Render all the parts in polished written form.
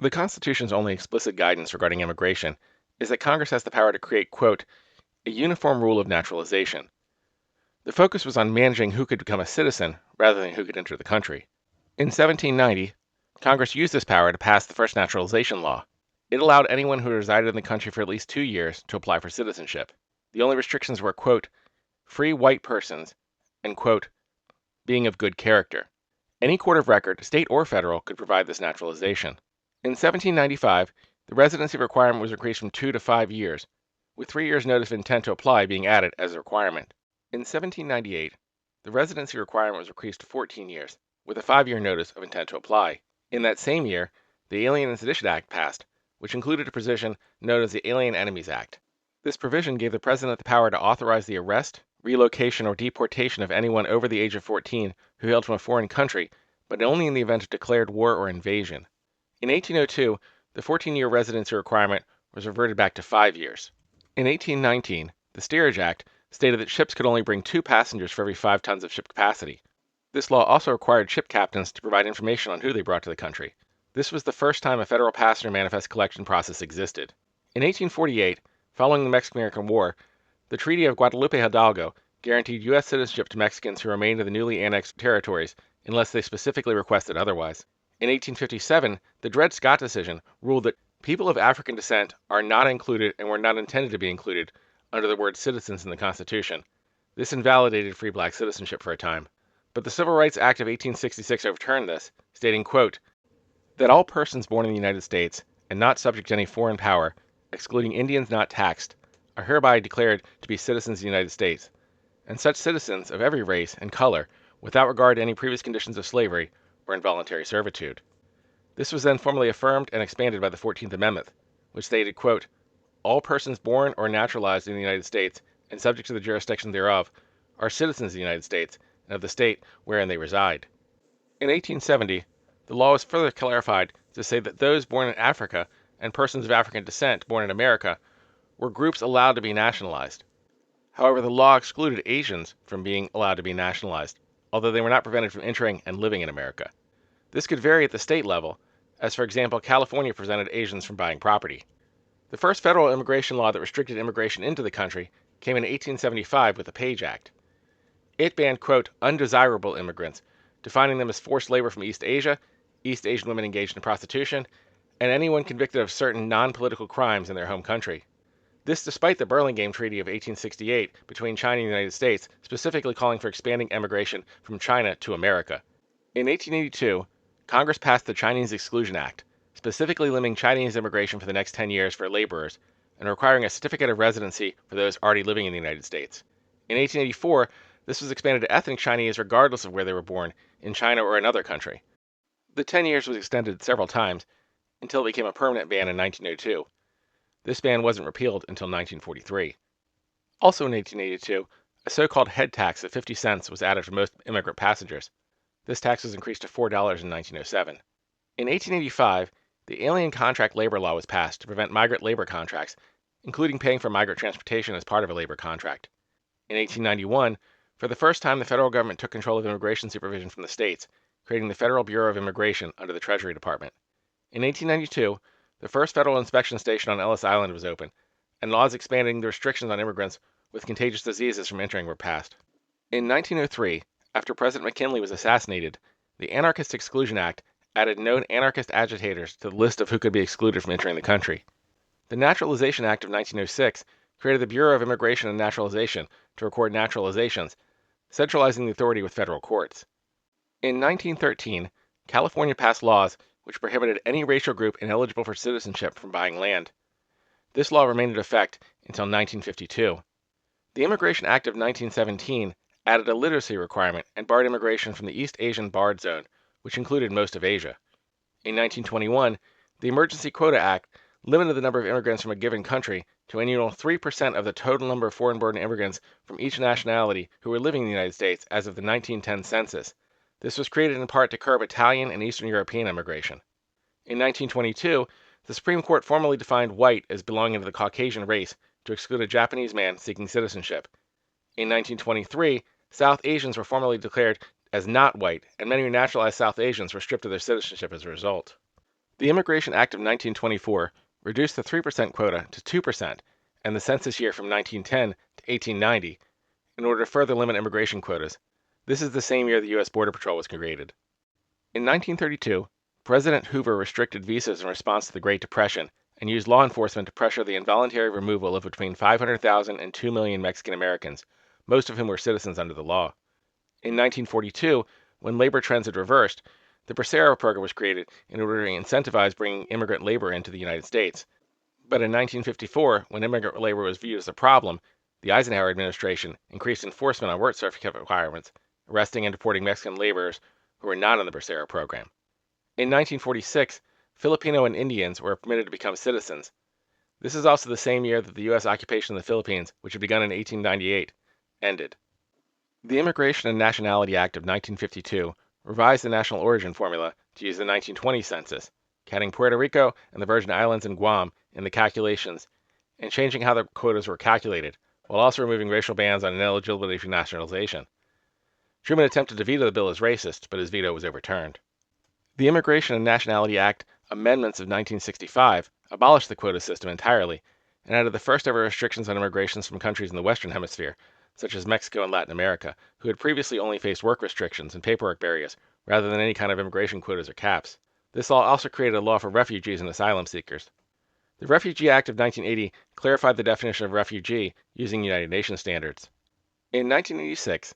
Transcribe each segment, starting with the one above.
The Constitution's only explicit guidance regarding immigration is that Congress has the power to create, quote, a uniform rule of naturalization. The focus was on managing who could become a citizen rather than who could enter the country. In 1790, Congress used this power to pass the first naturalization law. It allowed anyone who resided in the country for at least 2 years to apply for citizenship. The only restrictions were, quote, free white persons and, quote, being of good character. Any court of record, state or federal, could provide this naturalization. In 1795, the residency requirement was increased from 2 to 5 years, with 3 years' notice of intent to apply being added as a requirement. In 1798, the residency requirement was increased to 14 years, with a 5-year notice of intent to apply. In that same year, the Alien and Sedition Act passed, which included a provision known as the Alien Enemies Act. This provision gave the President the power to authorize the arrest, relocation, or deportation of anyone over the age of 14 who hailed from a foreign country, but only in the event of declared war or invasion. In 1802, the 14-year residency requirement was reverted back to 5 years. In 1819, the Steerage Act stated that ships could only bring 2 passengers for every 5 tons of ship capacity. This law also required ship captains to provide information on who they brought to the country. This was the first time a federal passenger manifest collection process existed. In 1848, following the Mexican-American War, the Treaty of Guadalupe Hidalgo guaranteed U.S. citizenship to Mexicans who remained in the newly annexed territories unless they specifically requested otherwise. In 1857, the Dred Scott decision ruled that people of African descent are not included and were not intended to be included under the word citizens in the Constitution. This invalidated free black citizenship for a time. But the Civil Rights Act of 1866 overturned this, stating, quote, that all persons born in the United States and not subject to any foreign power, excluding Indians not taxed, are hereby declared to be citizens of the United States, and such citizens of every race and color, without regard to any previous conditions of slavery or involuntary servitude. This was then formally affirmed and expanded by the 14th Amendment, which stated, quote, all persons born or naturalized in the United States and subject to the jurisdiction thereof are citizens of the United States and of the state wherein they reside. In 1870, the law was further clarified to say that those born in Africa and persons of African descent born in America were groups allowed to be nationalized. However, the law excluded Asians from being allowed to be nationalized, although they were not prevented from entering and living in America. This could vary at the state level, as for example, California prevented Asians from buying property. The first federal immigration law that restricted immigration into the country came in 1875 with the Page Act. It banned, quote, undesirable immigrants, defining them as forced labor from East Asia, East Asian women engaged in prostitution, and anyone convicted of certain non-political crimes in their home country. This despite the Burlingame Treaty of 1868 between China and the United States, specifically calling for expanding immigration from China to America. In 1882, Congress passed the Chinese Exclusion Act, specifically limiting Chinese immigration for the next 10 years for laborers and requiring a certificate of residency for those already living in the United States. In 1884, this was expanded to ethnic Chinese regardless of where they were born, in China or another country. The 10 years was extended several times until it became a permanent ban in 1902. This ban wasn't repealed until 1943. Also in 1882, a so-called head tax of 50 cents was added for most immigrant passengers. This tax was increased to $4 in 1907. In 1885, the Alien Contract Labor Law was passed to prevent migrant labor contracts, including paying for migrant transportation as part of a labor contract. In 1891, for the first time the federal government took control of immigration supervision from the states, creating the Federal Bureau of Immigration under the Treasury Department. In 1892, the first federal inspection station on Ellis Island was opened, and laws expanding the restrictions on immigrants with contagious diseases from entering were passed. In 1903, after President McKinley was assassinated, the Anarchist Exclusion Act added known anarchist agitators to the list of who could be excluded from entering the country. The Naturalization Act of 1906 created the Bureau of Immigration and Naturalization to record naturalizations, centralizing the authority with federal courts. In 1913, California passed laws which prohibited any racial group ineligible for citizenship from buying land. This law remained in effect until 1952. The Immigration Act of 1917 added a literacy requirement and barred immigration from the East Asian Barred Zone, which included most of Asia. In 1921, the Emergency Quota Act limited the number of immigrants from a given country to an annual 3% of the total number of foreign-born immigrants from each nationality who were living in the United States as of the 1910 census. This was created in part to curb Italian and Eastern European immigration. In 1922, the Supreme Court formally defined white as belonging to the Caucasian race to exclude a Japanese man seeking citizenship. In 1923, South Asians were formally declared as not white, and many naturalized South Asians were stripped of their citizenship as a result. The Immigration Act of 1924 reduced the 3% quota to 2% and the census year from 1910 to 1890 in order to further limit immigration quotas. This is the same year the U.S. Border Patrol was created. In 1932, President Hoover restricted visas in response to the Great Depression and used law enforcement to pressure the involuntary removal of between 500,000 and 2 million Mexican Americans, most of whom were citizens under the law. In 1942, when labor trends had reversed, the Bracero program was created in order to incentivize bringing immigrant labor into the United States. But in 1954, when immigrant labor was viewed as a problem, the Eisenhower administration increased enforcement on work certificate requirements, arresting and deporting Mexican laborers who were not in the Bracero program. In 1946, Filipino and Indians were permitted to become citizens. This is also the same year that the U.S. occupation of the Philippines, which had begun in 1898, ended. The Immigration and Nationality Act of 1952 revised the national origin formula to use the 1920 census, counting Puerto Rico and the Virgin Islands and Guam in the calculations, and changing how the quotas were calculated, while also removing racial bans on ineligibility for naturalization. Truman attempted to veto the bill as racist, but his veto was overturned. The Immigration and Nationality Act amendments of 1965 abolished the quota system entirely and added the first ever restrictions on immigrations from countries in the Western Hemisphere, such as Mexico and Latin America, who had previously only faced work restrictions and paperwork barriers, rather than any kind of immigration quotas or caps. This law also created a law for refugees and asylum seekers. The Refugee Act of 1980 clarified the definition of refugee using United Nations standards. In 1986,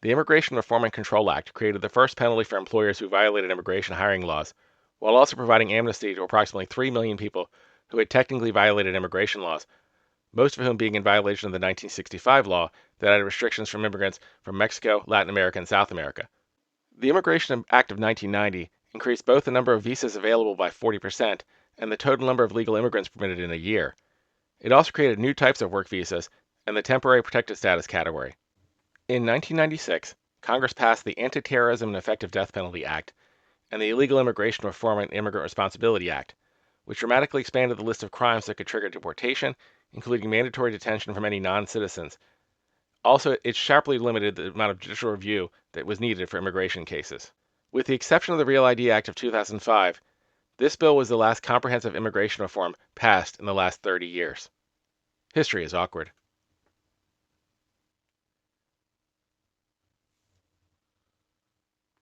the Immigration Reform and Control Act created the first penalty for employers who violated immigration hiring laws, while also providing amnesty to approximately 3 million people who had technically violated immigration laws, most of whom being in violation of the 1965 law that added restrictions from immigrants from Mexico, Latin America, and South America. The Immigration Act of 1990 increased both the number of visas available by 40% and the total number of legal immigrants permitted in a year. It also created new types of work visas and the temporary protected status category. In 1996, Congress passed the Anti-Terrorism and Effective Death Penalty Act and the Illegal Immigration Reform and Immigrant Responsibility Act, which dramatically expanded the list of crimes that could trigger deportation, including mandatory detention from any non-citizens. Also, it sharply limited the amount of judicial review that was needed for immigration cases. With the exception of the Real ID Act of 2005, this bill was the last comprehensive immigration reform passed in the last 30 years. History is awkward.